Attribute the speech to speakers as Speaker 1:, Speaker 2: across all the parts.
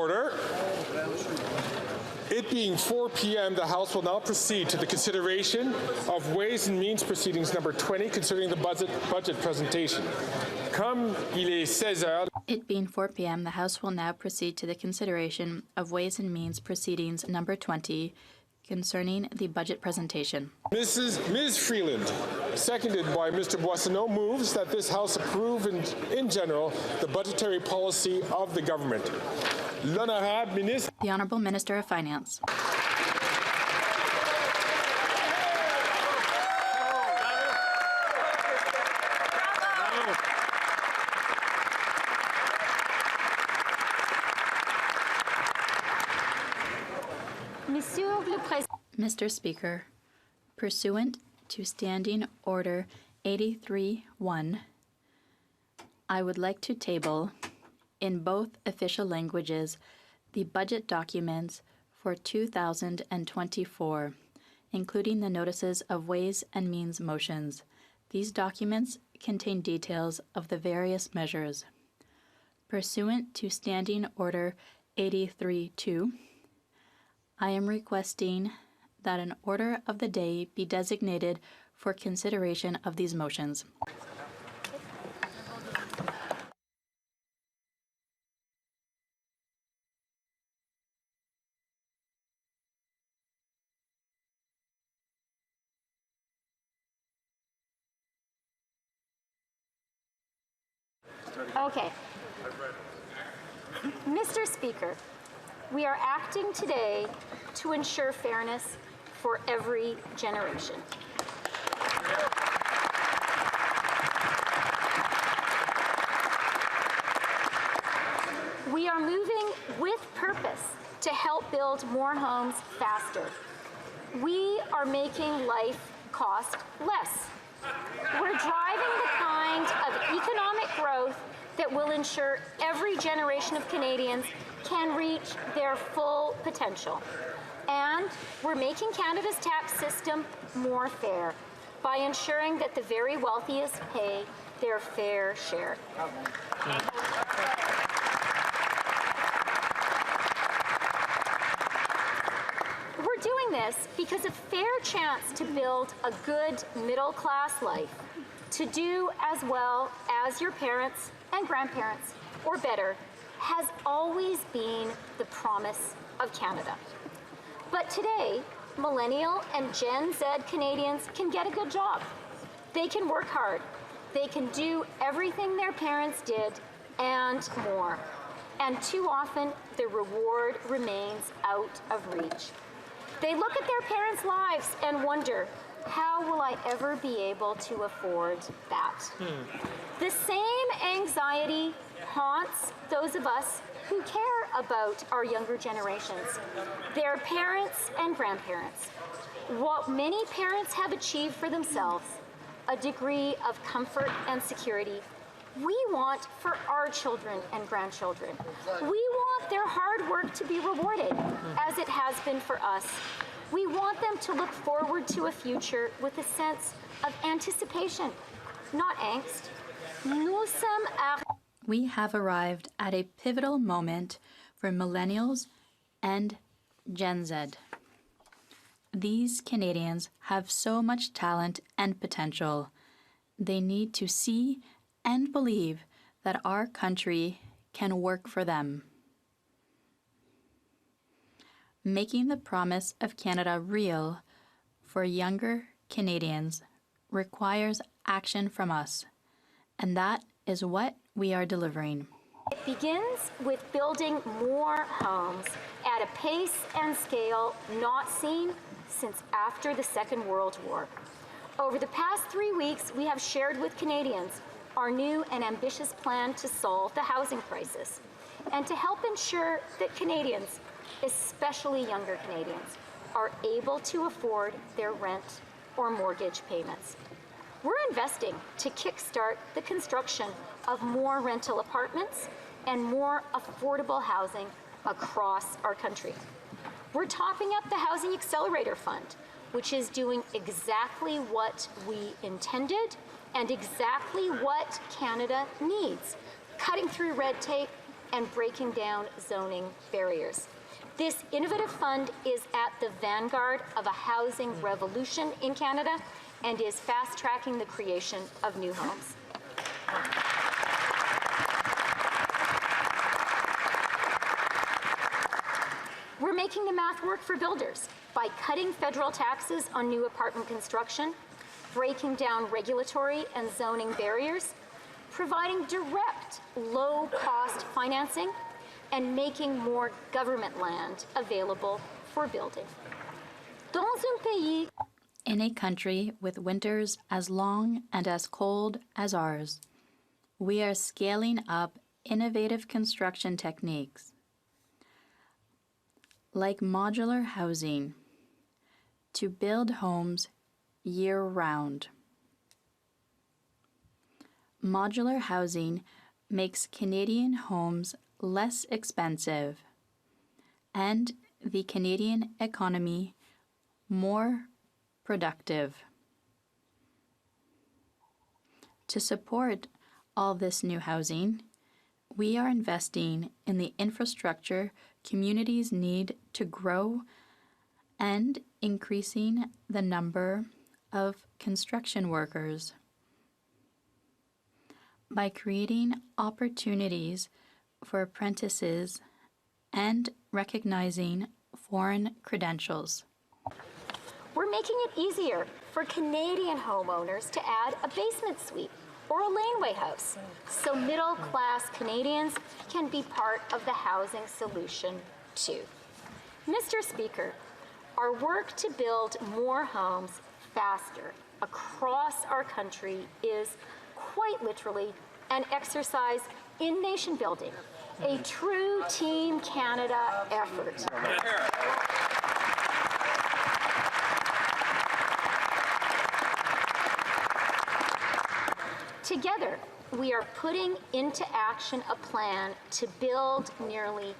Speaker 1: order. It being 4 p.m., the House will now proceed to the consideration of Ways and Means Proceedings number 20 concerning the budget presentation. Comme il est 16 heures.
Speaker 2: It being 4 p.m., the House will now proceed to the consideration of Ways and Means Proceedings number 20 concerning the budget presentation.
Speaker 1: Ms. Freeland, seconded by Mr. Boissonneau, moves that this House approve in general the budgetary policy of the government. L'Honorable Ministre.
Speaker 2: The Honourable Minister of Finance. Mr. Speaker, pursuant to Standing Order 83-1, I would like to table, in both official languages, the budget documents for 2024, including the notices of Ways and Means motions. These documents contain details of the various measures. Pursuant to Standing Order 83-2, I am requesting that an order of the day be designated for consideration of these motions.
Speaker 3: Okay. Mr. Speaker, we are acting today to ensure fairness for every generation. We are moving with purpose to help build more homes faster. We are making life cost less. We're driving the kind of economic growth that will ensure every generation of Canadians can reach their full potential. And we're making Canada's tax system more fair by ensuring that the very wealthiest pay their fair share. We're doing this because a fair chance to build a good middle-class life, to do as well as your parents and grandparents, or better, has always been the promise of Canada. But today, Millennial and Gen Z Canadians can get a good job. They can work hard. They can do everything their parents did and more. And too often, the reward remains out of reach. They look at their parents' lives and wonder, how will I ever be able to afford that? The same anxiety haunts those of us who care about our younger generations, their parents and grandparents. What many parents have achieved for themselves, a degree of comfort and security, we want for our children and grandchildren. We want their hard work to be rewarded, as it has been for us. We want them to look forward to a future with a sense of anticipation, not angst.
Speaker 2: We have arrived at a pivotal moment for millennials and Gen Z. These Canadians have so much talent and potential. They need to see and believe that our country can work for them. Making the promise of Canada real for younger Canadians requires action from us, and that is what we are delivering.
Speaker 3: It begins with building more homes at a pace and scale not seen since after the Second World War. Over the past 3 weeks, we have shared with Canadians our new and ambitious plan to solve the housing crisis and to help ensure that Canadians, especially younger Canadians, are able to afford their rent or mortgage payments. We're investing to kickstart the construction of more rental apartments and more affordable housing across our country. We're topping up the Housing Accelerator Fund, which is doing exactly what we intended and exactly what Canada needs, cutting through red tape and breaking down zoning barriers. This innovative fund is at the vanguard of a housing revolution in Canada and is fast-tracking the creation of new homes. We're making the math work for builders by cutting federal taxes on new apartment construction, breaking down regulatory and zoning barriers, providing direct, low-cost financing, and making more government land available for building. Dans un pays
Speaker 2: In a country with winters as long and as cold as ours, we are scaling up innovative construction techniques like modular housing to build homes year-round. Modular housing makes Canadian homes less expensive and the Canadian economy more productive. To support all this new housing, we are investing in the infrastructure communities need to grow and increasing the number of construction workers. By creating opportunities for apprentices and recognizing foreign credentials.
Speaker 3: We're making it easier for Canadian homeowners to add a basement suite or a laneway house, so middle-class Canadians can be part of the housing solution too. Mr. Speaker, our work to build more homes faster across our country is quite literally an exercise in nation building, a true Team Canada effort. Together, we are putting into action a plan to build nearly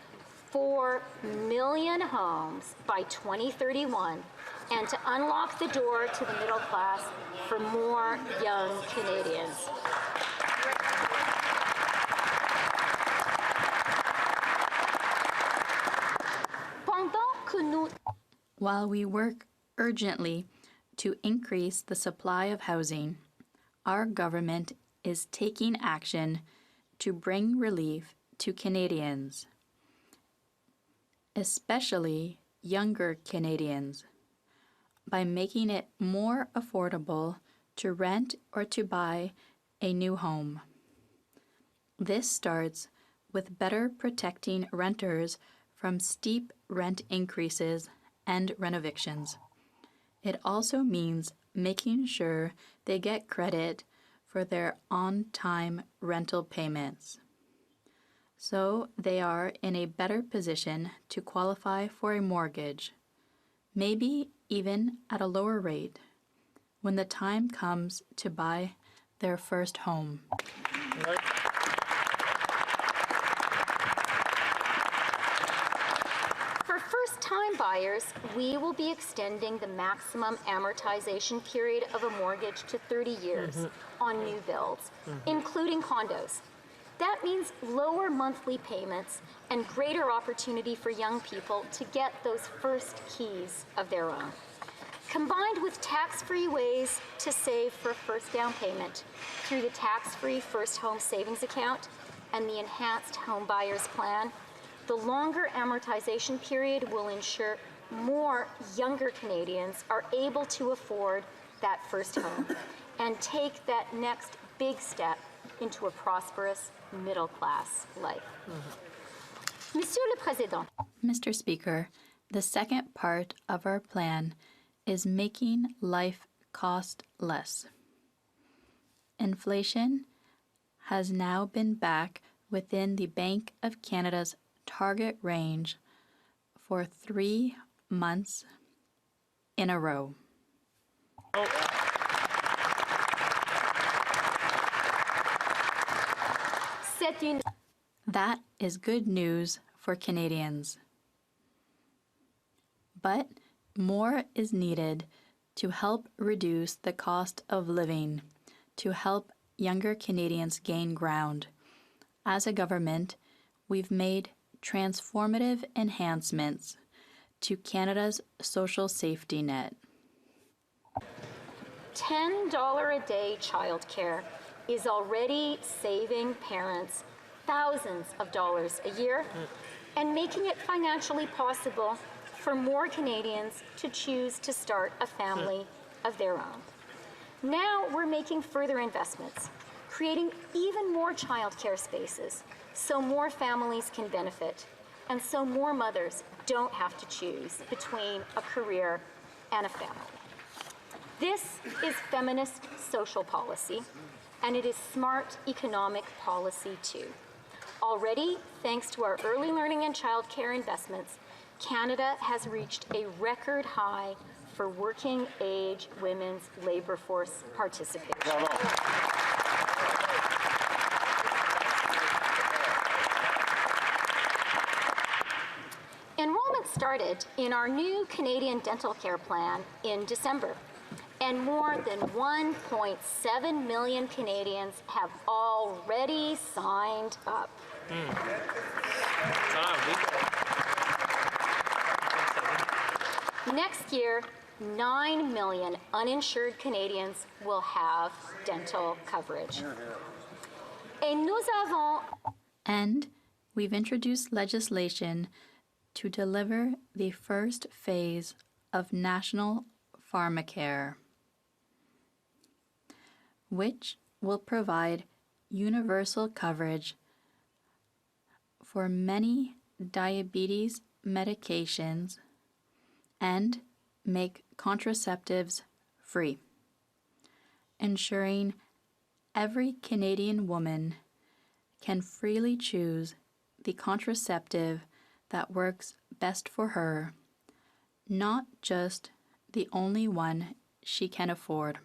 Speaker 3: 4 million homes by 2031 and to unlock the door to the middle class for more young Canadians.
Speaker 2: While we work urgently to increase the supply of housing, our government is taking action to bring relief to Canadians, especially younger Canadians, by making it more affordable to rent or to buy a new home. This starts with better protecting renters from steep rent increases and renovictions. It also means making sure they get credit for their on-time rental payments, so they are in a better position to qualify for a mortgage, maybe even at a lower rate, when the time comes to buy their first home.
Speaker 3: For first-time buyers, we will be extending the maximum amortization period of a mortgage to 30 years on new builds, including condos. That means lower monthly payments and greater opportunity for young people to get those first keys of their own. Combined with tax-free ways to save for a first down payment through the tax-free first home savings account and the enhanced home buyers plan, the longer amortization period will ensure more younger Canadians are able to afford that first home and take that next big step into a prosperous middle-class life. Monsieur le Président.
Speaker 2: Mr. Speaker, the second part of our plan is making life cost less. Inflation has now been back within the Bank of Canada's target range for 3 months in a row. That is good news for Canadians. But more is needed to help reduce the cost of living, to help younger Canadians gain ground. As a government, we've made transformative enhancements to Canada's social safety net.
Speaker 3: $10 a day childcare is already saving parents thousands of dollars a year and making it financially possible for more Canadians to choose to start a family of their own. Now we're making further investments, creating even more childcare spaces so more families can benefit and so more mothers don't have to choose between a career and a family. This is feminist social policy, and it is smart economic policy too. Already, thanks to our early learning and childcare investments, Canada has reached a record high for working age women's labor force participation. Enrollment started in our new Canadian dental care plan in December, and more than 1.7 million Canadians have already signed up. Next year, 9 million uninsured Canadians will have dental coverage.
Speaker 2: And we've introduced legislation to deliver the first phase of National Pharmacare, which will provide universal coverage for many diabetes medications and make contraceptives free, ensuring every Canadian woman can freely choose the contraceptive that works best for her, not just the only one she can afford.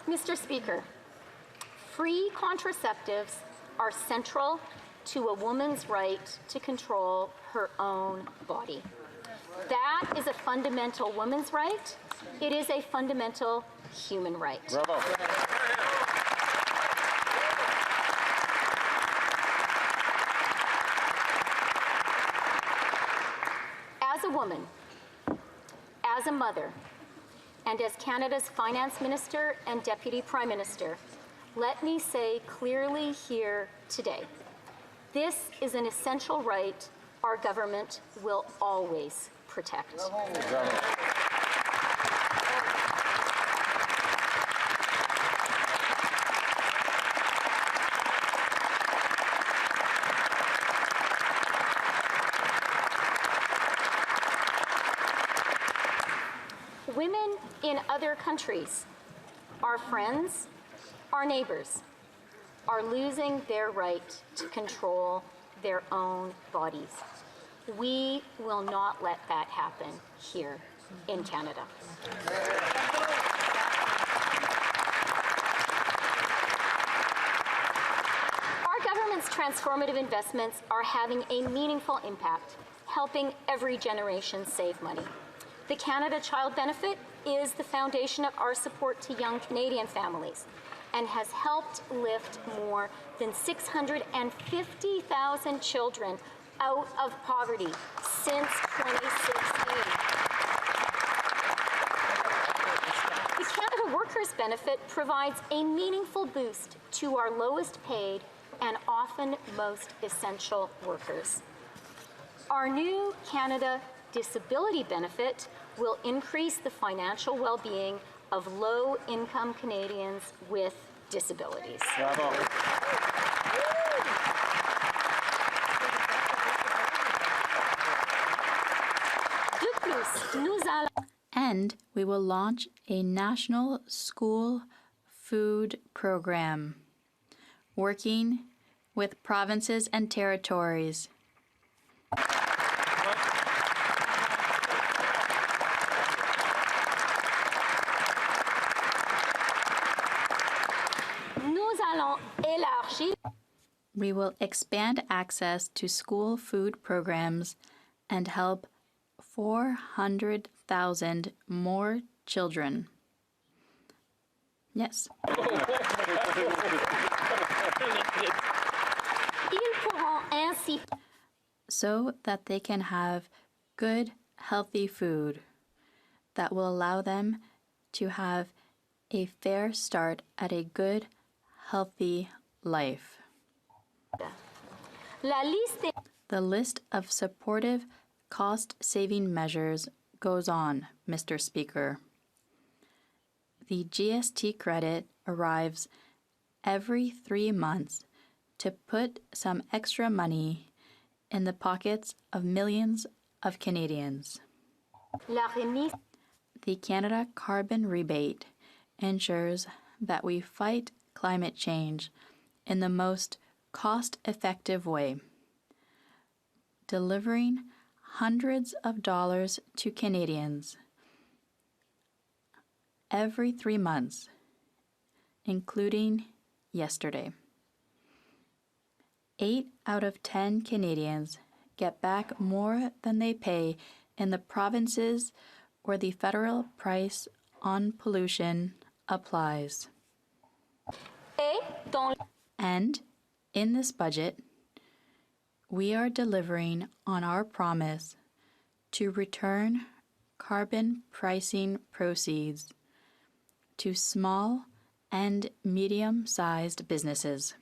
Speaker 3: Mr. Speaker, free contraceptives are central to a woman's right to control her own body. That is a fundamental woman's right. It is a fundamental human right.
Speaker 1: Bravo.
Speaker 3: As a woman, as a mother, and as Canada's Finance Minister and Deputy Prime Minister, let me say clearly here today, this is an essential right our government will always protect.
Speaker 1: Bravo.
Speaker 3: Women in other countries, our friends, our neighbors, are losing their right to control their own bodies. We will not let that happen here in Canada. Our government's transformative investments are having a meaningful impact, helping every generation save money. The Canada Child Benefit is the foundation of our support to young Canadian families and has helped lift more than 650,000 children out of poverty since 2016. The Canada Workers Benefit provides a meaningful boost to our lowest paid and often most essential workers. Our new Canada Disability Benefit will increase the financial well-being of low-income Canadians with disabilities.
Speaker 1: Bravo.
Speaker 2: And we will launch a national school food program, working with provinces and territories. We will expand access to school food programs and help 400,000 more children. Yes.
Speaker 3: Ils pourront ainsi
Speaker 2: So that they can have good, healthy food that will allow them to have a fair start at a good, healthy life.
Speaker 3: La liste des
Speaker 2: The list of supportive, cost-saving measures goes on, Mr. Speaker. The GST credit arrives every 3 months to put some extra money in the pockets of millions of Canadians.
Speaker 3: la remise
Speaker 2: The Canada Carbon Rebate ensures that we fight climate change in the most cost-effective way, delivering hundreds of dollars to Canadians every 3 months, including yesterday. 8 out of 10 Canadians get back more than they pay in the provinces where the federal price on pollution applies.
Speaker 3: et dans
Speaker 2: And in this budget, we are delivering on our promise to return carbon pricing proceeds to small and medium-sized businesses.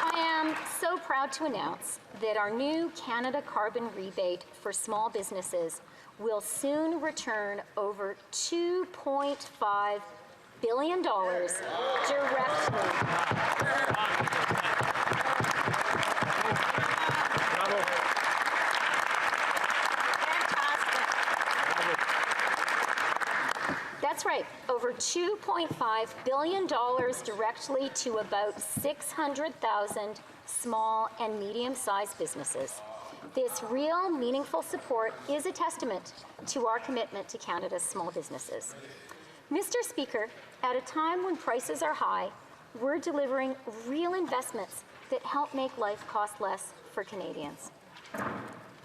Speaker 3: I am so proud to announce that our new Canada Carbon Rebate for small businesses will soon return over $2.5 billion directly. That's right, over $2.5 billion directly to about 600,000 small and medium-sized businesses. This real, meaningful support is a testament to our commitment to Canada's small businesses. Mr. Speaker, at a time when prices are high, we're delivering real investments that help make life cost less for Canadians.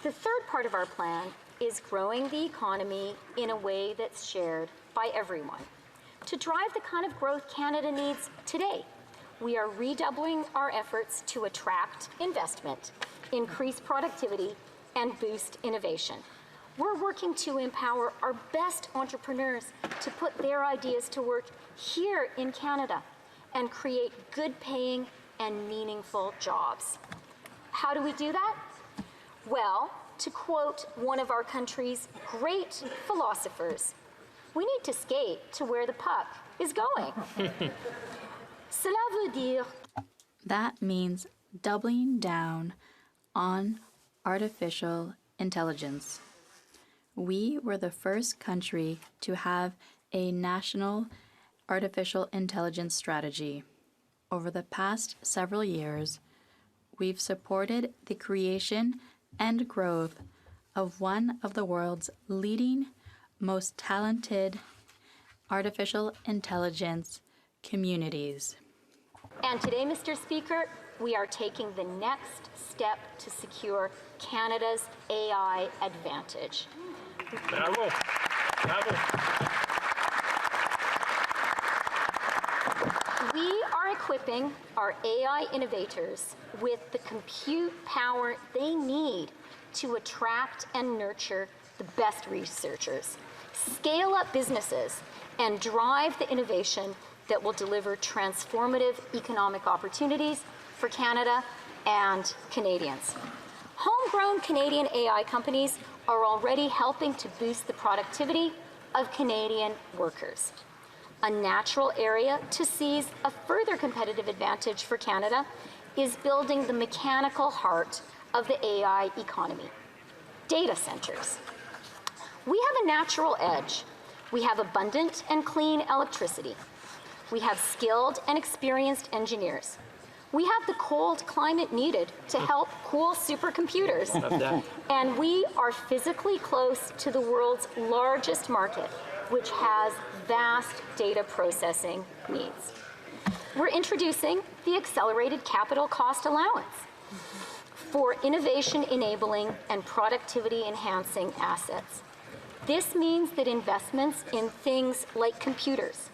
Speaker 3: The third part of our plan is growing the economy in a way that's shared by everyone. To drive the kind of growth Canada needs today, we are redoubling our efforts to attract investment, increase productivity, and boost innovation. We're working to empower our best entrepreneurs to put their ideas to work here in Canada and create good-paying and meaningful jobs. How do we do that? Well, to quote one of our country's great philosophers, we need to skate to where the puck is going. Cela veut dire
Speaker 2: That means doubling down on artificial intelligence. We were the first country to have a national artificial intelligence strategy. Over the past several years, we've supported the creation and growth of one of the world's leading, most talented artificial intelligence communities.
Speaker 3: And today, Mr. Speaker, we are taking the next step to secure Canada's AI advantage.
Speaker 1: Bravo. Bravo.
Speaker 3: We are equipping our AI innovators with the compute power they need to attract and nurture the best researchers, scale up businesses, and drive the innovation that will deliver transformative economic opportunities for Canada and Canadians. Homegrown Canadian AI companies are already helping to boost the productivity of Canadian workers. A natural area to seize a further competitive advantage for Canada is building the mechanical heart of the AI economy, data centers. We have a natural edge. We have abundant and clean electricity. We have skilled and experienced engineers. We have the cold climate needed to help cool supercomputers. And we are physically close to the world's largest market, which has vast data processing needs. We're introducing the Accelerated Capital Cost Allowance for innovation-enabling and productivity-enhancing assets. This means that investments in things like computers,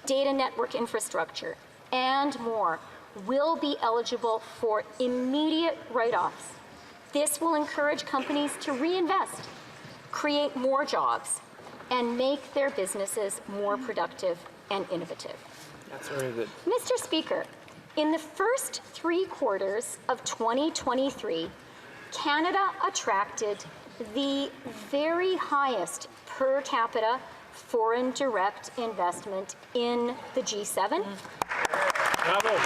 Speaker 3: data network infrastructure, and more will be eligible for immediate write-offs. This will encourage companies to reinvest, create more jobs, and make their businesses more productive and innovative.
Speaker 4: That's very good.
Speaker 3: Mr. Speaker, in the first 3 quarters of 2023, Canada attracted the very highest per capita foreign direct investment in the G7.
Speaker 4: Bravo.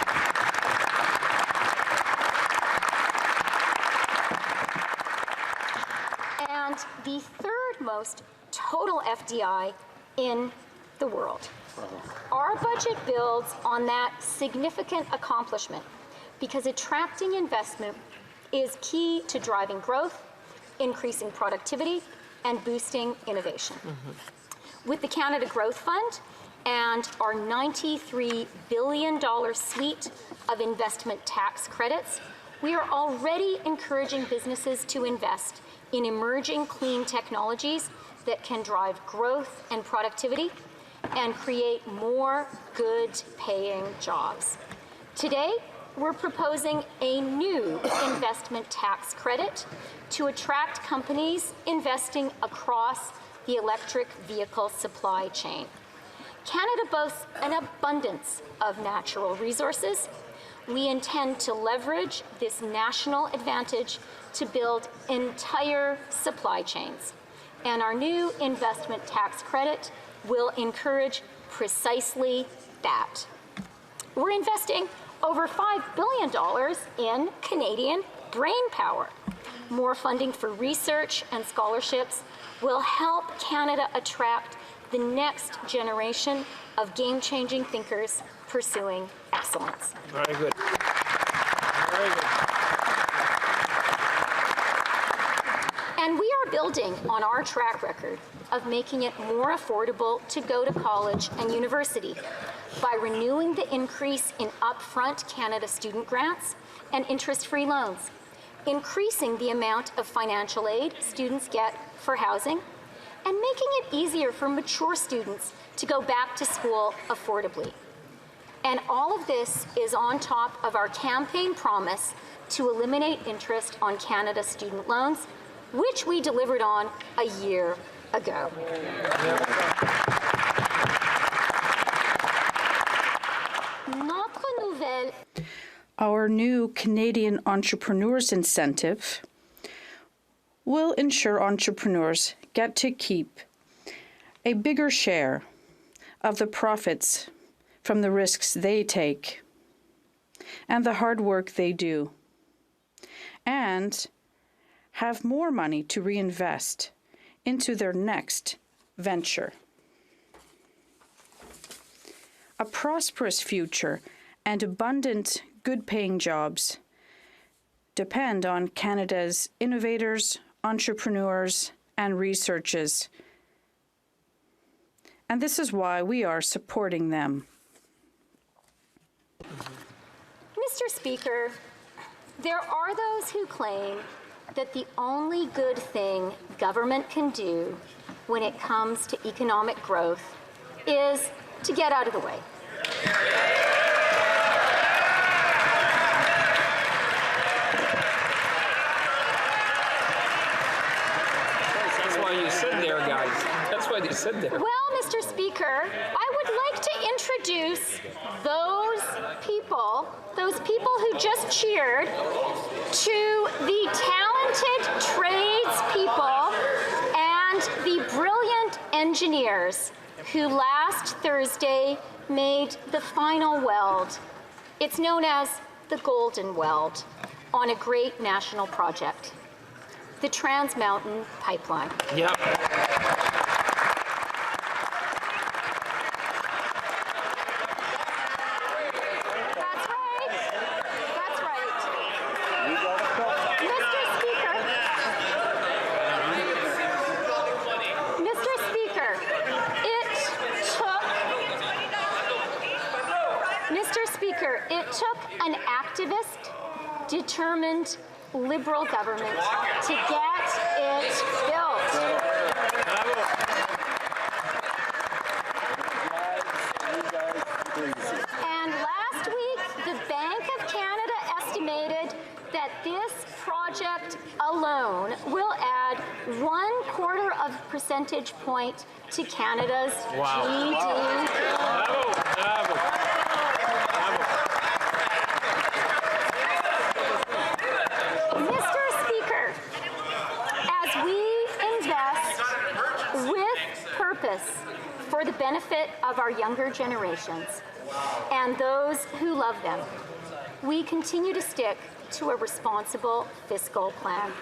Speaker 3: And the third most total FDI in the world. Our budget builds on that significant accomplishment because attracting investment is key to driving growth, increasing productivity, and boosting innovation. With the Canada Growth Fund and our $93 billion suite of investment tax credits, we are already encouraging businesses to invest in emerging clean technologies that can drive growth and productivity and create more good-paying jobs. Today, we're proposing a new investment tax credit to attract companies investing across the electric vehicle supply chain. Canada boasts an abundance of natural resources. We intend to leverage this national advantage to build entire supply chains. And our new investment tax credit will encourage precisely that. We're investing over $5 billion in Canadian brain power. More funding for research and scholarships will help Canada attract the next generation of game-changing thinkers pursuing excellence.
Speaker 4: Very good. Very good.
Speaker 3: And we are building on our track record of making it more affordable to go to college and university by renewing the increase in upfront Canada student grants and interest-free loans, increasing the amount of financial aid students get for housing, and making it easier for mature students to go back to school affordably. And all of this is on top of our campaign promise to eliminate interest on Canada's student loans, which we delivered on a year ago. Notre nouvelle.
Speaker 5: Our new Canadian Entrepreneurs Incentive will ensure entrepreneurs get to keep a bigger share of the profits from the risks they take and the hard work they do, and have more money to reinvest into their next venture. A prosperous future and abundant, good-paying jobs depend on Canada's innovators, entrepreneurs, and researchers. And this is why we are supporting them.
Speaker 3: Mr. Speaker, there are those who claim that the only good thing government can do when it comes to economic growth is to get out of the way.
Speaker 4: That's why you sit there, guys. That's why they sit there.
Speaker 3: Well, Mr. Speaker, I would like to introduce those people who just cheered to the talented tradespeople and the brilliant engineers who last Thursday made the final weld. It's known as the Golden Weld on a great national project, the Trans Mountain Pipeline.
Speaker 4: Yep.
Speaker 3: That's right. That's right. Mr. Speaker. Mr. Speaker, it took an activist, determined Liberal government to get it built. project alone will add 1/4 of a percentage point to Canada's GDP.
Speaker 4: Bravo, bravo.
Speaker 3: Mr. Speaker, as we invest with purpose for the benefit of our younger generations and those who love them, we continue to stick to a responsible fiscal plan.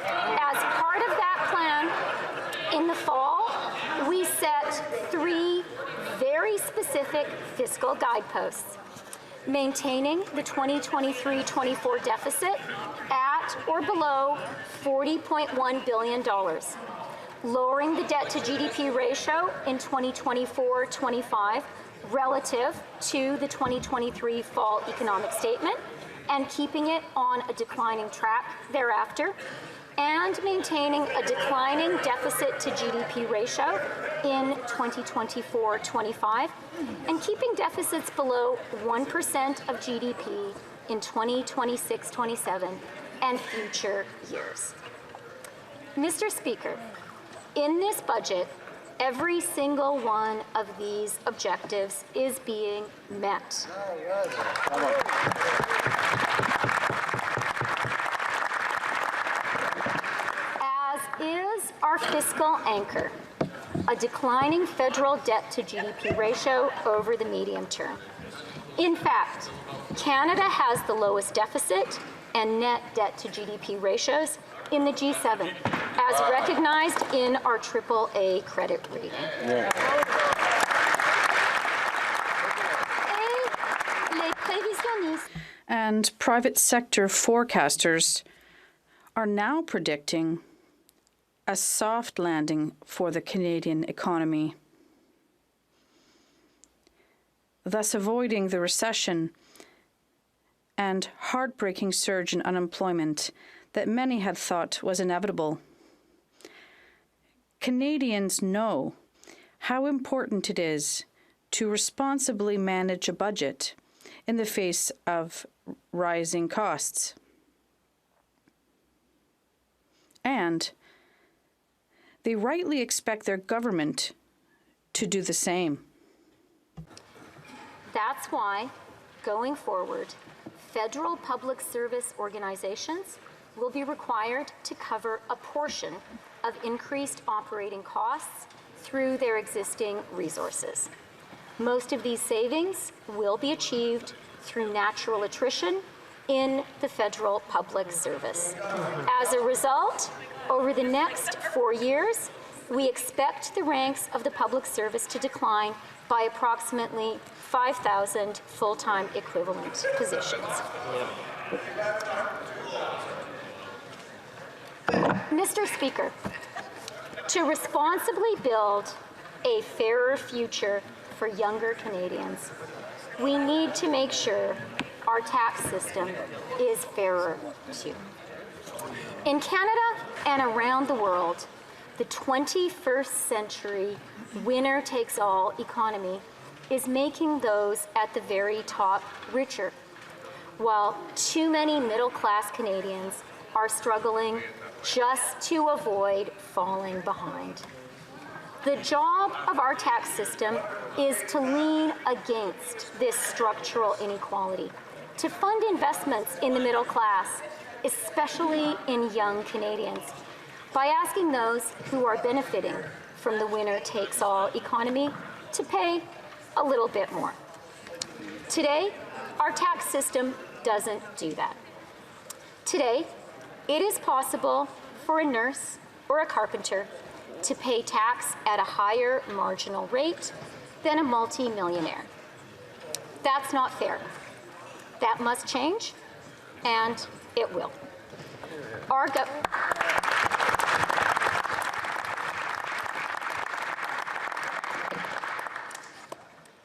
Speaker 3: As part of that plan, in the fall, we set 3 very specific fiscal guideposts: maintaining the 2023-24 deficit at or below $40.1 billion, lowering the debt to GDP ratio in 2024-25 relative to the 2023 fall economic statement, and keeping it on a declining track thereafter, and maintaining a declining deficit to GDP ratio in 2024-25, and keeping deficits below 1% of GDP in 2026-27 and future years. Mr. Speaker, in this budget, every single one of these objectives is being met. As is our fiscal anchor, a declining federal debt to GDP ratio over the medium term. In fact, Canada has the lowest deficit and net debt to GDP ratios in the G7, as recognized in our AAA credit rating.
Speaker 5: And private sector forecasters are now predicting a soft landing for the Canadian economy, thus avoiding the recession and heartbreaking surge in unemployment that many had thought was inevitable. Canadians know how important it is to responsibly manage a budget in the face of rising costs. And they rightly expect their government to do the same.
Speaker 3: That's why, going forward, federal public service organizations will be required to cover a portion of increased operating costs through their existing resources. Most of these savings will be achieved through natural attrition in the federal public service. As a result, over the next 4 years, we expect the ranks of the public service to decline by approximately 5,000 full-time equivalent positions. Mr. Speaker, to responsibly build a fairer future for younger Canadians, we need to make sure our tax system is fairer too. In Canada and around the world, the 21st century winner-takes-all economy is making those at the very top richer, while too many middle-class Canadians are struggling just to avoid falling behind. The job of our tax system is to lean against this structural inequality, to fund investments in the middle class, especially in young Canadians, by asking those who are benefiting from the winner-takes-all economy to pay a little bit more. Today, our tax system doesn't do that. Today, it is possible for a nurse or a carpenter to pay tax at a higher marginal rate than a multi-millionaire. That's not fair. That must change, and it will.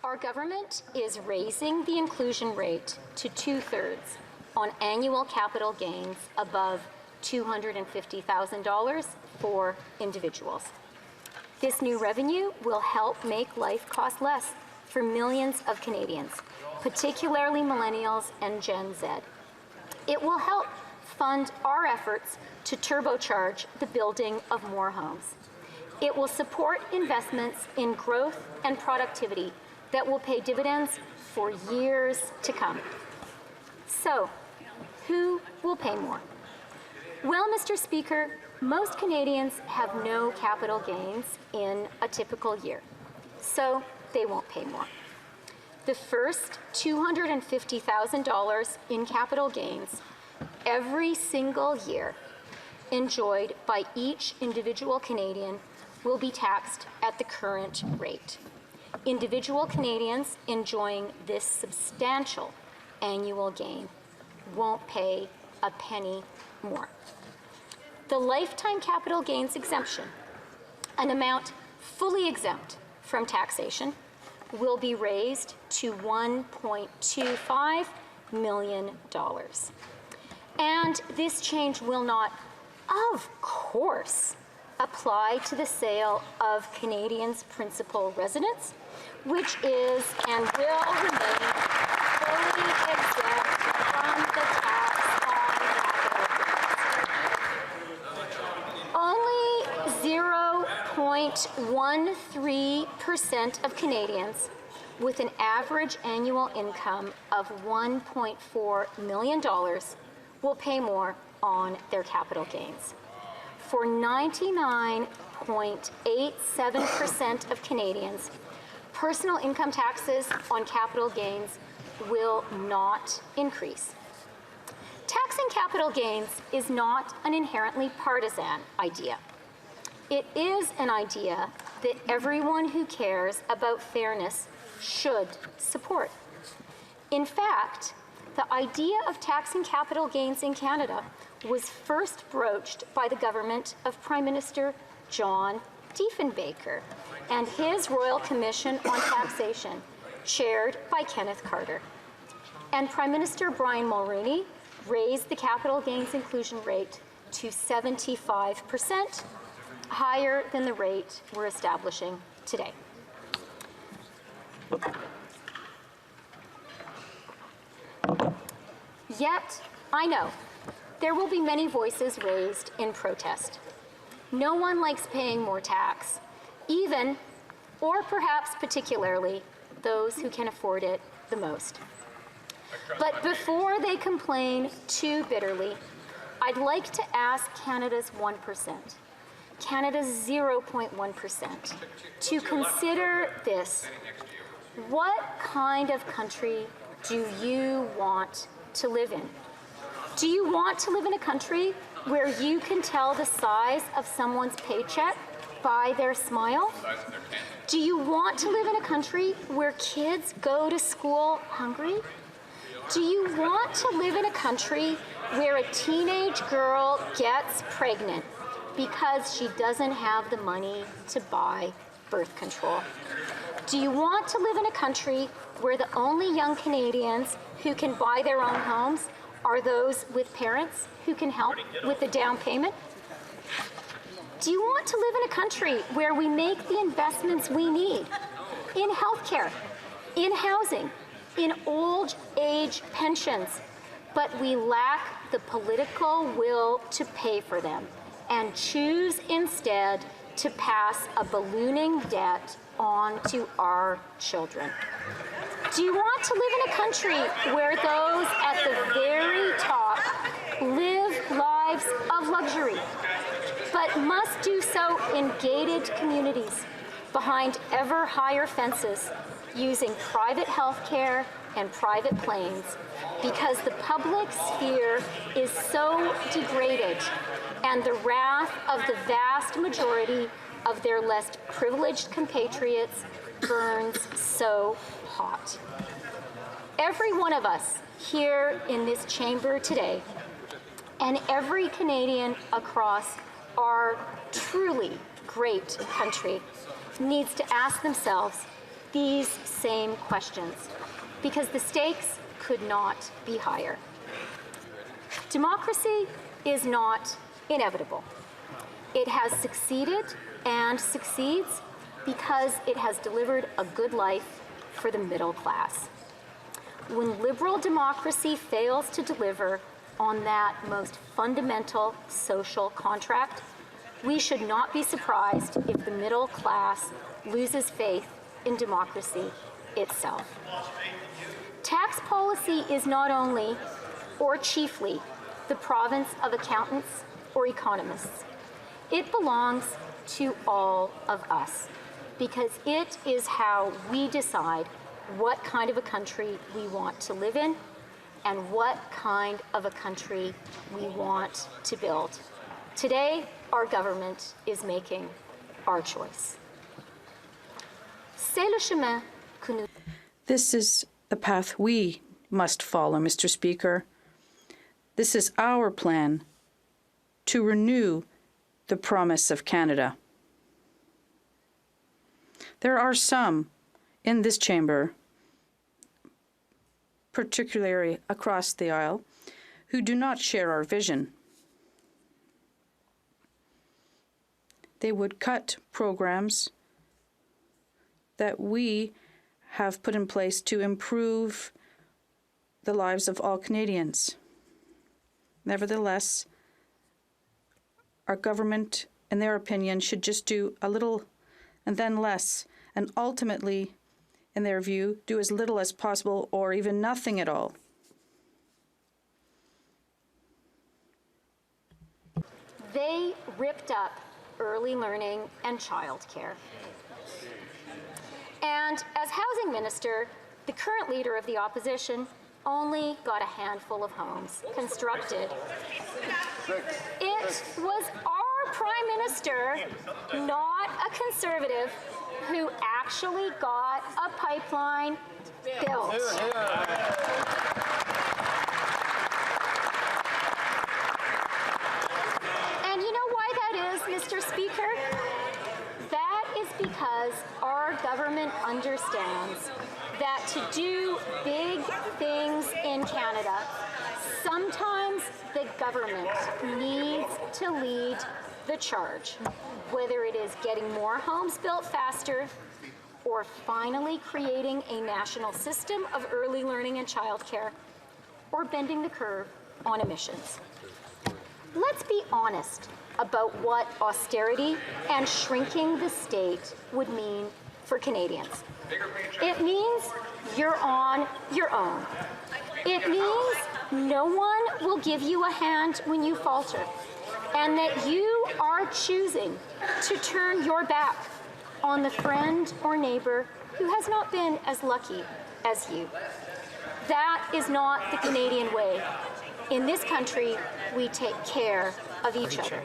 Speaker 3: Our government is raising the inclusion rate to 2/3 on annual capital gains above $250,000 for individuals. This new revenue will help make life cost less for millions of Canadians, particularly millennials and Gen Z. It will help fund our efforts to turbocharge the building of more homes. It will support investments in growth and productivity that will pay dividends for years to come. So, who will pay more? Well, Mr. Speaker, most Canadians have no capital gains in a typical year, so they won't pay more. The first $250,000 in capital gains every single year enjoyed by each individual Canadian will be taxed at the current rate. Individual Canadians enjoying this substantial annual gain won't pay a penny more. The lifetime capital gains exemption, an amount fully exempt from taxation, will be raised to $1.25 million. And this change will not, of course, apply to the sale of Canadians' principal residence, which is and will remain fully exempt from the tax on capital gains. Only 0.13% of Canadians with an average annual income of $1.4 million will pay more on their capital gains. For 99.87% of Canadians, personal income taxes on capital gains will not increase. Taxing capital gains is not an inherently partisan idea. It is an idea that everyone who cares about fairness should support. In fact, the idea of taxing capital gains in Canada was first broached by the government of Prime Minister John Diefenbaker and his Royal Commission on Taxation, chaired by Kenneth Carter. And Prime Minister Brian Mulroney raised the capital gains inclusion rate to 75%, higher than the rate we're establishing today. Yet, I know, there will be many voices raised in protest. No one likes paying more tax, even, or perhaps particularly, those who can afford it the most. But before they complain too bitterly, I'd like to ask Canada's 1%, Canada's 0.1%, to consider this. What kind of country do you want to live in? Do you want to live in a country where you can tell the size of someone's paycheck by their smile? Do you want to live in a country where kids go to school hungry? Do you want to live in a country where a teenage girl gets pregnant because she doesn't have the money to buy birth control? Do you want to live in a country where the only young Canadians who can buy their own homes are those with parents who can help with the down payment? Do you want to live in a country where we make the investments we need in healthcare, in housing, in old age pensions, but we lack the political will to pay for them and choose instead to pass a ballooning debt on to our children? Do you want to live in a country where those at the very top live lives of luxury, but must do so in gated communities behind ever higher fences, using private health care and private planes, because the public sphere is so degraded and the wrath of the vast majority of their less privileged compatriots burns so hot? Every one of us here in this chamber today, and every Canadian across our truly great country, needs to ask themselves these same questions, because the stakes could not be higher. Democracy is not inevitable. It has succeeded and succeeds because it has delivered a good life for the middle class. When liberal democracy fails to deliver, on that most fundamental social contract, we should not be surprised if the middle class loses faith in democracy itself. Tax policy is not only, or chiefly, the province of accountants or economists. It belongs to all of us because it is how we decide what kind of a country we want to live in and what kind of a country we want to build. Today, our government is making our choice. C'est le chemin que nous...
Speaker 5: This is the path we must follow, Mr. Speaker. This is our plan to renew the promise of Canada. There are some in this chamber, particularly across the aisle, who do not share our vision. They would cut programs that we have put in place to improve the lives of all Canadians. Nevertheless, our government, in their opinion, should just do a little and then less, and ultimately, in their view, do as little as possible or even nothing at all.
Speaker 3: They ripped up early learning and childcare. And as housing minister, the current leader of the opposition only got a handful of homes constructed. It was our prime minister, not a conservative, who actually got a pipeline built. And you know why that is, Mr. Speaker? That is because our government understands that to do big things in Canada, sometimes the government needs to lead the charge, whether it is getting more homes built faster or finally creating a national system of early learning and childcare, or bending the curve on emissions. Let's be honest about what austerity and shrinking the state would mean for Canadians. It means you're on your own. It means no one will give you a hand when you falter, and that you are choosing to turn your back on the friend or neighbor who has not been as lucky as you. That is not the Canadian way. In this country, we take care of each other.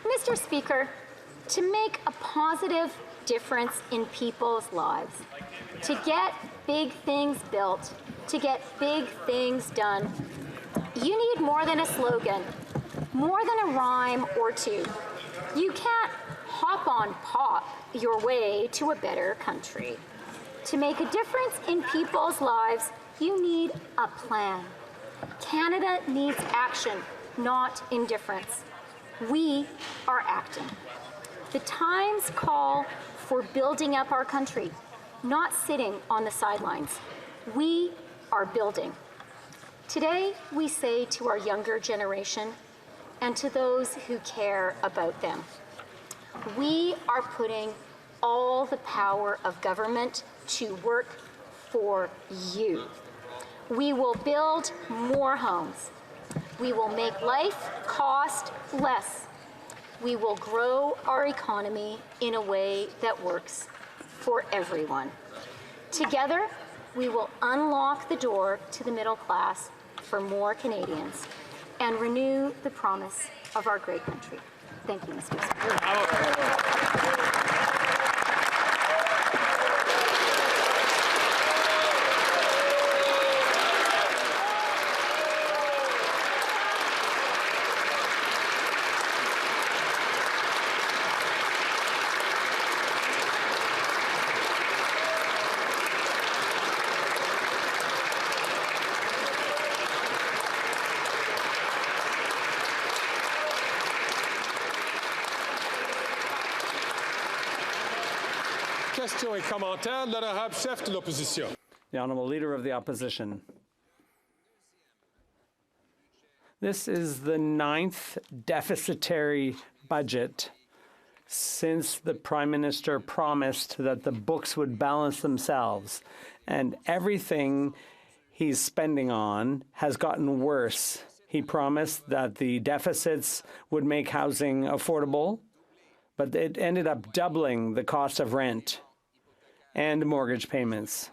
Speaker 3: Mr. Speaker, to make a positive difference in people's lives, to get big things built, to get big things done, you need more than a slogan, more than a rhyme or two. You can't hop on pop your way to a better country. To make a difference in people's lives, you need a plan. Canada needs action, not indifference. We are acting. The times call for building up our country, not sitting on the sidelines. We are building. Today, we say to our younger generation and to those who care about them, we are putting all the power of government to work for you. We will build more homes. We will make life cost less. We will grow our economy in a way that works for everyone. Together, we will unlock the door to the middle class for more Canadians and renew the promise of our great country. Thank you, Mr. Speaker.
Speaker 1: Questions et commentaires. L'honorable chef de l'opposition.
Speaker 6: The Honourable Leader of the Opposition. This is the 9th deficitary budget since the Prime Minister promised that the books would balance themselves. And everything he's spending on has gotten worse. He promised that the deficits would make housing affordable, but it ended up doubling the cost of rent and mortgage payments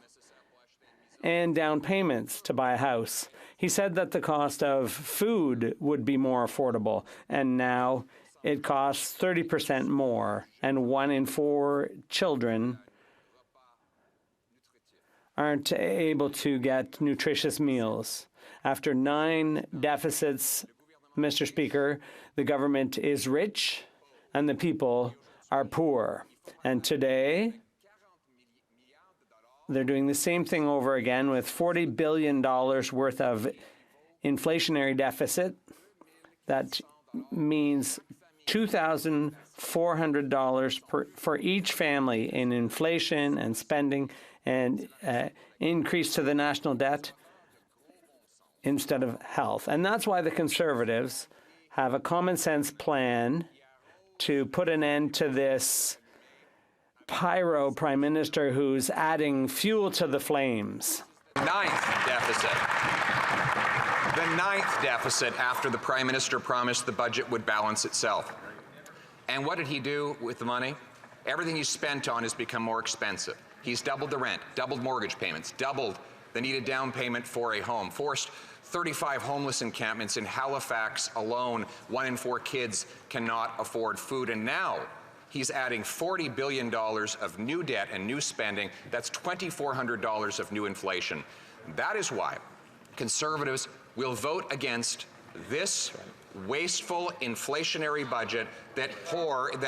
Speaker 6: and down payments to buy a house. He said that the cost of food would be more affordable, and now it costs 30% more, and 1 in 4 children aren't able to get nutritious meals. After 9 deficits, Mr. Speaker, the government is rich and the people are poor. And today, they're doing the same thing over again with $40 billion worth of inflationary deficit. That means $2,400 for each family in inflation and spending, and increase to the national debt instead of health. And that's why the Conservatives have a common sense plan to put an end to this pyro Prime Minister who's adding fuel to the flames.
Speaker 7: Ninth deficit. The 9th deficit after the Prime Minister promised the budget would balance itself. And what did he do with the money? Everything he spent on has become more expensive. He's doubled the rent, doubled mortgage payments, doubled the needed down payment for a home, forced 35 homeless encampments in Halifax alone. 1 in 4 kids cannot afford food. And now he's adding $40 billion of new debt and new spending. That's $2,400 of new inflation. That is why Conservatives will vote against this wasteful inflationary budget that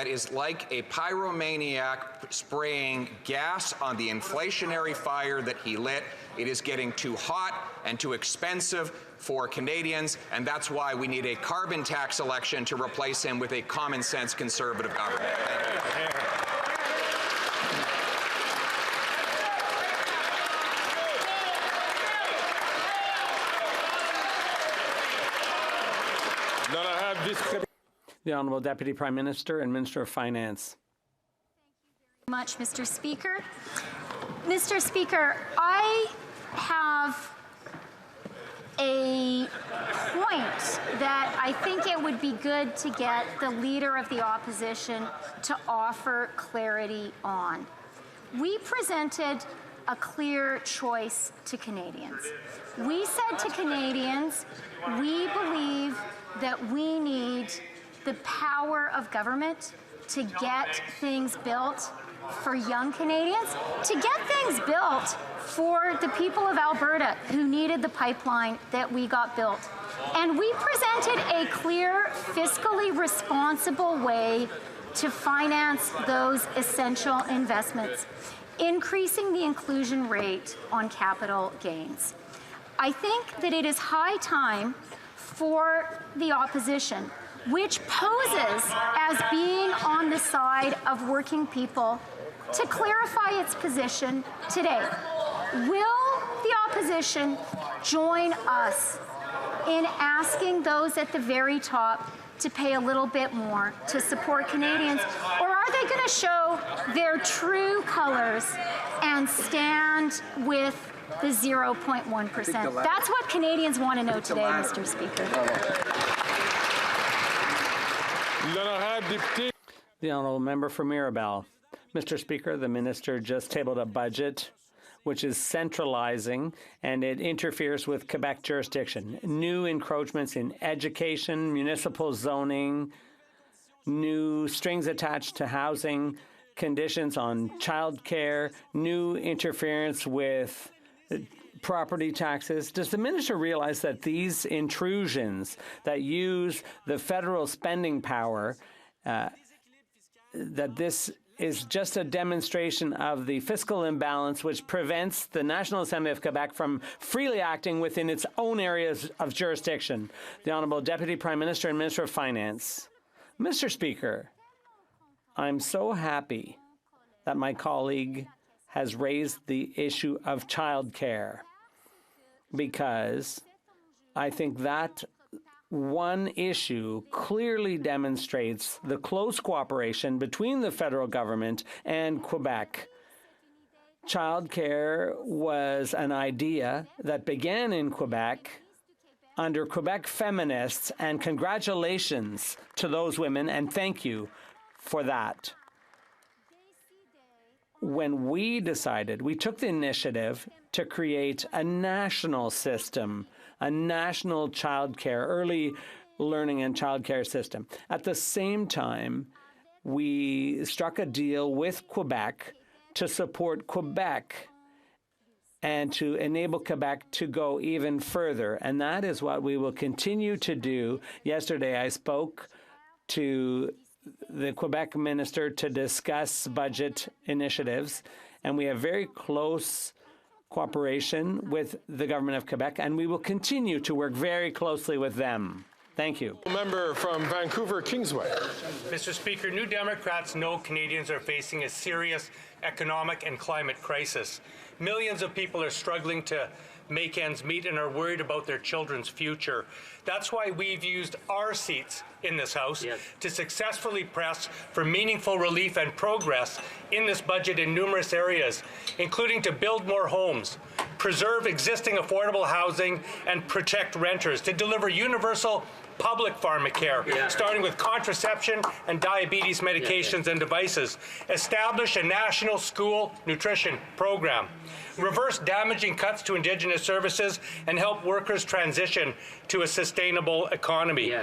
Speaker 7: is like a pyromaniac spraying gas on the inflationary fire that he lit. It is getting too hot and too expensive for Canadians, and that's why we need a carbon tax election to replace him with a common sense Conservative government. Thank you.
Speaker 6: The Honourable Deputy Prime Minister and Minister of Finance.
Speaker 3: Much, Mr. Speaker. Mr. Speaker, I have a point that I think it would be good to get the Leader of the Opposition to offer clarity on. We presented a clear choice to Canadians. We said to Canadians, we believe that we need the power of government to get things built for young Canadians, to get things built for the people of Alberta who needed the pipeline that we got built. And we presented a clear, fiscally responsible way to finance those essential investments, increasing the inclusion rate on capital gains. I think that it is high time for the opposition, which poses as being on the side of working people, to clarify its position today. Will the opposition join us in asking those at the very top to pay a little bit more to support Canadians? Or are they going to show their true colors and stand with the 0.1%? That's what Canadians want to know today, Mr. Speaker.
Speaker 6: The Honourable Member for Mirabel. Mr. Speaker, the Minister just tabled a budget which is centralizing, and it interferes with Quebec jurisdiction. New encroachments in education, municipal zoning, new strings attached to housing, conditions on childcare, new interference with property taxes. Does the minister realize that these intrusions that use the federal spending power, that this is just a demonstration of the fiscal imbalance which prevents the National Assembly of Quebec from freely acting within its own areas of jurisdiction? The Honourable Deputy Prime Minister and Minister of Finance. Mr. Speaker, I'm so happy that my colleague has raised the issue of childcare, because I think that one issue clearly demonstrates the close cooperation between the federal government and Quebec. Childcare was an idea that began in Quebec under Quebec feminists, and congratulations to those women, and thank you for that. When we decided, we took the initiative to create a national system, a national childcare, early learning and childcare system. At the same time, we struck a deal with Quebec to support Quebec and to enable Quebec to go even further. And that is what we will continue to do. Yesterday, I spoke to the Quebec minister to discuss budget initiatives, and we have very close cooperation with the government of Quebec, and we will continue to work very closely with them. Thank you.
Speaker 1: Member from Vancouver Kingsway.
Speaker 8: Mr. Speaker, New Democrats know Canadians are facing a serious economic and climate crisis. Millions of people are struggling to make ends meet and are worried about their children's future. That's why we've used our seats in this House to successfully press for meaningful relief and progress in this budget in numerous areas, including to build more homes, preserve existing affordable housing, and protect renters, to deliver universal public pharmacare, starting with contraception and diabetes medications and devices, establish a national school nutrition program, reverse damaging cuts to Indigenous services, and help workers transition to a sustainable economy.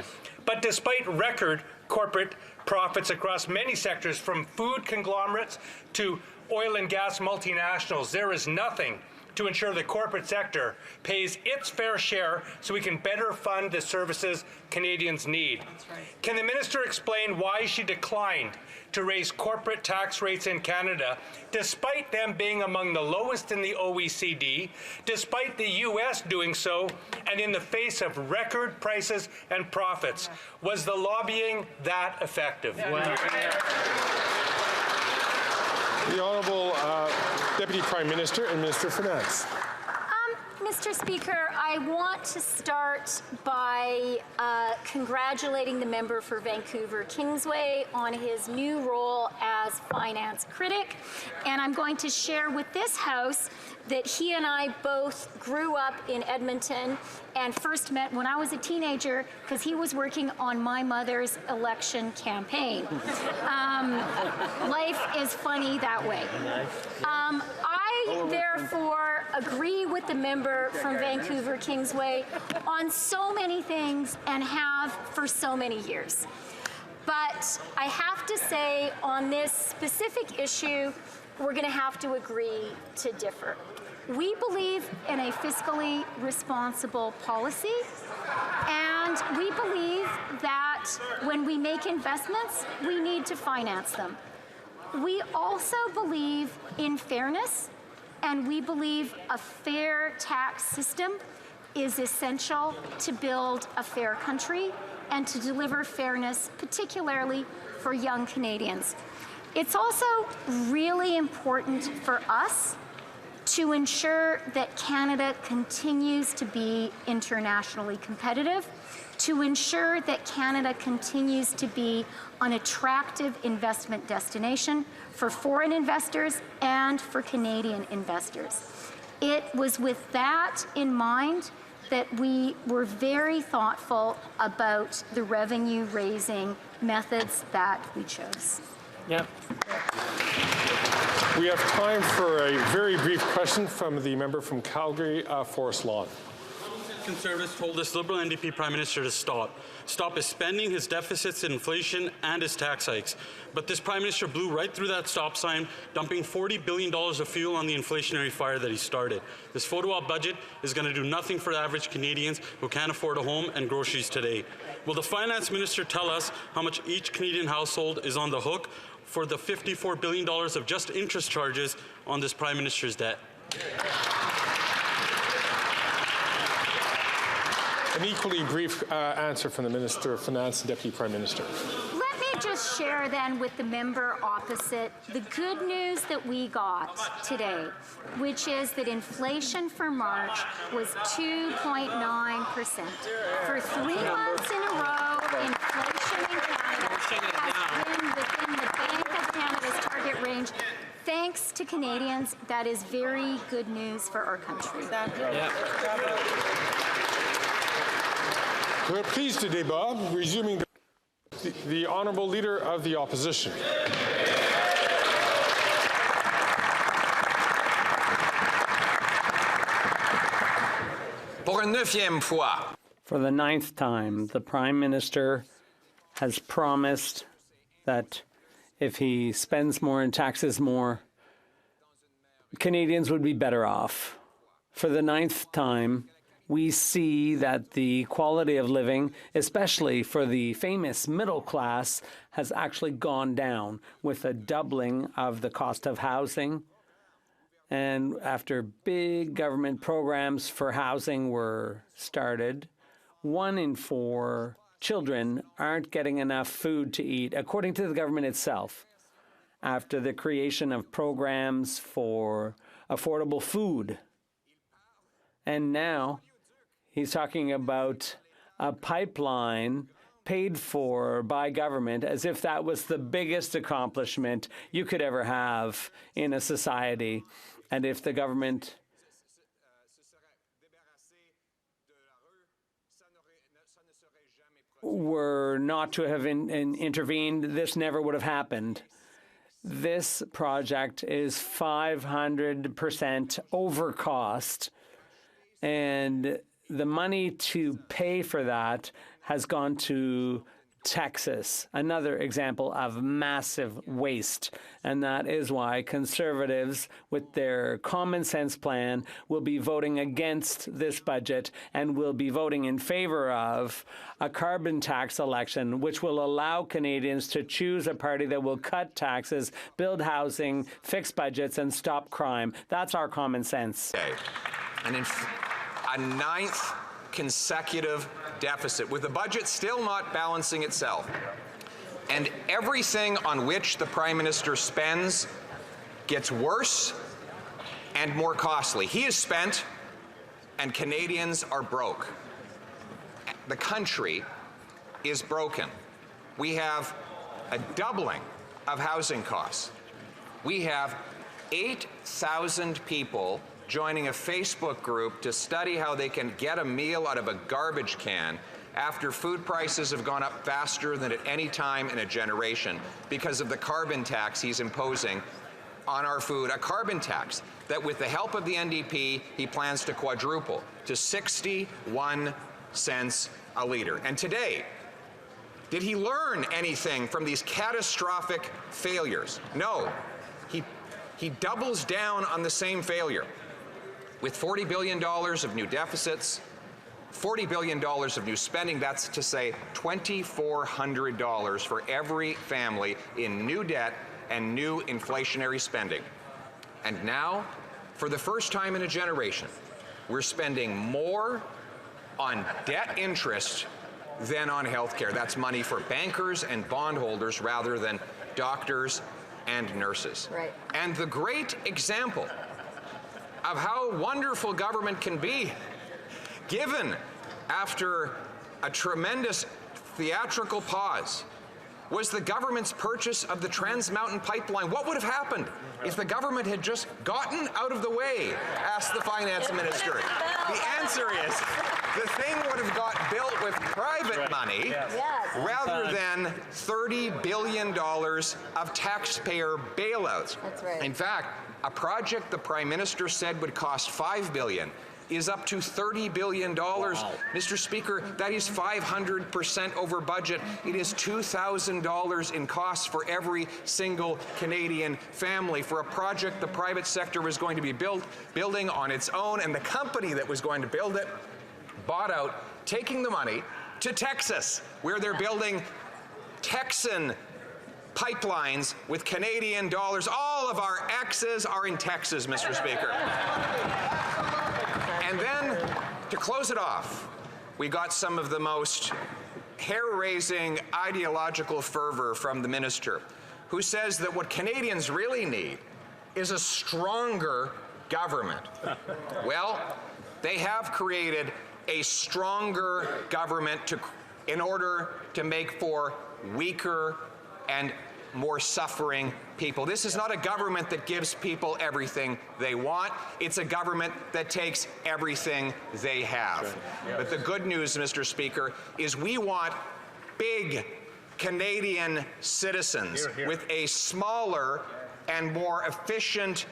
Speaker 8: But despite record corporate profits across many sectors, from food conglomerates to oil and gas multinationals, there is nothing to ensure the corporate sector pays its fair share so we can better fund the services Canadians need. Can the minister explain why she declined to raise corporate tax rates in Canada, despite them being among the lowest in the OECD, despite the U.S. doing so, and in the face of record prices and profits? Was the lobbying that effective?
Speaker 1: The Honourable Deputy Prime Minister and Minister of Finance.
Speaker 3: Mr. Speaker, I want to start by congratulating the member for Vancouver Kingsway on his new role as finance critic. And I'm going to share with this House that he and I both grew up in Edmonton and first met when I was a teenager because he was working on my mother's election campaign. Life is funny that way. I therefore agree with the member from Vancouver Kingsway on so many things and have for so many years. But I have to say, on this specific issue, we're going to have to agree to differ. We believe in a fiscally responsible policy, and we believe that when we make investments, we need to finance them. We also believe in fairness, and we believe a fair tax system is essential to build a fair country and to deliver fairness, particularly for young Canadians. It's also really important for us to ensure that Canada continues to be internationally competitive, to ensure that Canada continues to be an attractive investment destination for foreign investors and for Canadian investors. It was with that in mind that we were very thoughtful about the revenue-raising methods that we chose.
Speaker 1: We have time for a very brief question from the member from Calgary, Forest Lawn.
Speaker 9: Conservatives told this Liberal NDP Prime Minister to stop his spending, his deficits, inflation, and his tax hikes. But this Prime Minister blew right through that stop sign, dumping $40 billion of fuel on the inflationary fire that he started. This photo-op budget is going to do nothing for average Canadians who can't afford a home and groceries today. Will the Finance Minister tell us how much each Canadian household is on the hook for the $54 billion of just interest charges on this Prime Minister's debt?
Speaker 1: An equally brief answer from the Minister of Finance and Deputy Prime Minister.
Speaker 3: Let me just share then with the member opposite the good news that we got today, which is that inflation for March was 2.9%. For 3 months in a row, inflation in Canada has been within the Bank of Canada's target range. Thanks to Canadians, that is very good news for our country.
Speaker 1: Reprise de débat, resuming the Honourable Leader of the Opposition.
Speaker 7: Pour une 9e fois.
Speaker 6: For the 9th time, the Prime Minister has promised that if he spends more and taxes more, Canadians would be better off. For the 9th time, we see that the quality of living, especially for the famous middle class, has actually gone down with a doubling of the cost of housing. And after big government programs for housing were started, 1 in 4 children aren't getting enough food to eat, according to the government itself. After the creation of programs for affordable food. And now he's talking about a pipeline paid for by government as if that was the biggest accomplishment you could ever have in a society. And if the government were not to have intervened, this never would have happened. This project is 500% over cost, and the money to pay for that has gone to Texas, another example of massive waste. And that is why Conservatives, with their common sense plan, will be voting against this budget and will be voting in favor of a carbon tax election, which will allow Canadians to choose a party that will cut taxes, build housing, fix budgets, and stop crime. That's our common sense.
Speaker 7: And a 9th consecutive deficit, with the budget still not balancing itself. And everything on which the Prime Minister spends gets worse and more costly. He is spent, and Canadians are broke. The country is broken. We have a doubling of housing costs. We have 8,000 people joining a Facebook group to study how they can get a meal out of a garbage can after food prices have gone up faster than at any time in a generation because of the carbon tax he's imposing on our food, a carbon tax that with the help of the NDP, he plans to quadruple to 61 cents a litre. And today, did he learn anything from these catastrophic failures? No. He doubles down on the same failure. With $40 billion of new deficits, $40 billion of new spending, that's to say $2,400 for every family in new debt and new inflationary spending. And now, for the first time in a generation, we're spending more on debt interest than on health care. That's money for bankers and bondholders rather than doctors and nurses.
Speaker 3: Right.
Speaker 7: And the great example of how wonderful government can be, given after a tremendous theatrical pause, was the government's purchase of the Trans Mountain Pipeline. What would have happened if the government had just gotten out of the way, asked the finance minister. The answer is the thing would have got built with private money rather than $30 billion of taxpayer bailouts.
Speaker 3: That's right.
Speaker 7: In fact, a project the Prime Minister said would cost $5 billion is up to $30 billion. Wow. Mr. Speaker, that is 500% over budget. It is $2,000 in costs for every single Canadian family for a project the private sector was going to be building on its own, and the company that was going to build it bought out, taking the money to Texas, where they're building Texan pipelines with Canadian dollars. All of our X's are in Texas, Mr. Speaker. And then, to close it off, we got some of the most hair-raising ideological fervor from the minister, who says that what Canadians really need is a stronger government. Well, they have created a stronger government in order to make for weaker and more suffering people. This is not a government that gives people everything they want. It's a government that takes everything they have. But the good news, Mr. Speaker, is we want big Canadian citizens with a smaller and more efficient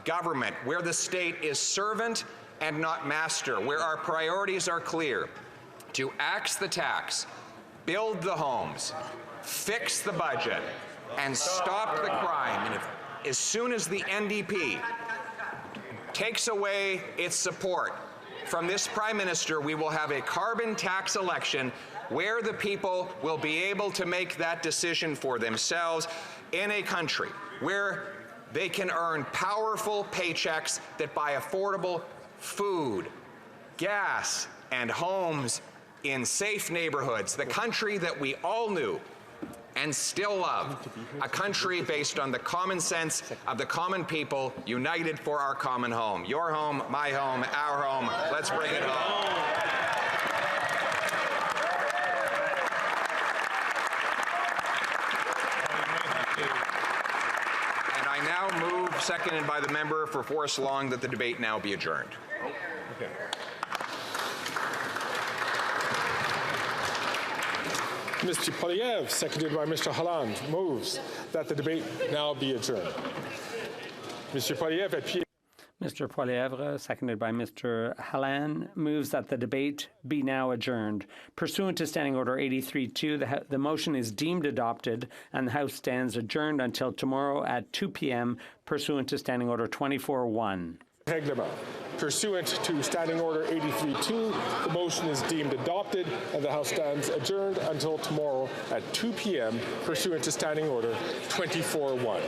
Speaker 7: government, where the state is servant and not master, where our priorities are clear: to axe the tax, build the homes, fix the budget, and stop the crime. And as soon as the NDP takes away its support from this Prime Minister, we will have a carbon tax election where the people will be able to make that decision for themselves in a country where they can earn powerful paychecks that buy affordable food, gas, and homes in safe neighborhoods. The country that we all knew and still love, a country based on the common sense of the common people, united for our common home. Your home, my home, our home. Let's bring it home. And I now move, seconded by the member for Forest Long, that the debate now be adjourned.
Speaker 1: Okay. Mr. Polyev, seconded by Mr. Halland, moves that the debate now be adjourned. Mr. Polyev, appuyez.
Speaker 6: Mr. Poilievre, seconded by Mr. Halland, moves that the debate be now adjourned. Pursuant to Standing Order 83-2, the motion is deemed adopted and the House stands adjourned until tomorrow at 2 p.m. pursuant to Standing Order 24-1.
Speaker 1: Heglema. Pursuant to Standing Order 83-2, the motion is deemed adopted and the House stands adjourned until tomorrow at 2 p.m. pursuant to Standing Order 24-1.